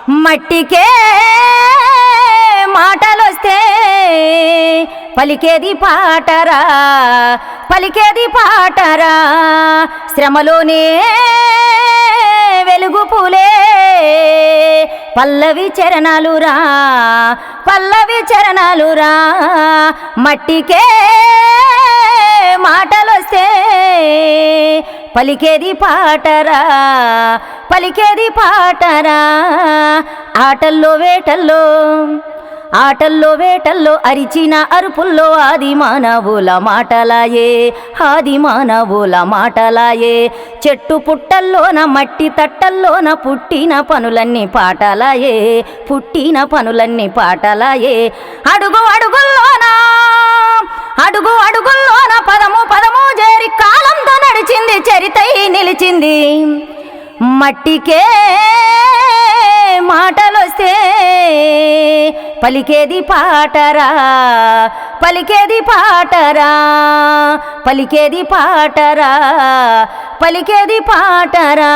మట్టికే మాటలొస్తే పలికేది పాటరా, పలికేది పాటరా. శ్రమలోనే వెలుగు పూలే పల్లవి చరణాలురా, పల్లవి చరణాలురా. మట్టికే మాటలొస్తే పలికేది పాటరా, పలికేది పాటరా. ఆటల్లో వేటల్లో, ఆటల్లో వేటల్లో అరిచిన అరుపుల్లో ఆది మానవుల మాటలాయే, ఆది మానవుల మాటలాయే. చెట్టు పుట్టల్లోన మట్టి తట్టల్లోన పుట్టిన పనులన్నీ పాటలాయే, పుట్టిన పనులన్నీ పాటలాయే. అడుగు అడుగుల్లోన, అడుగు అడుగుల్లోన పదము పదము చేరి కాలంతో నడిచింది, చరితై నిలిచింది. మట్టికే మాటలొస్తే పలికేది పాటరా, పలికేది పాటరా, పలికేది పాటరా, పలికేది పాటరా.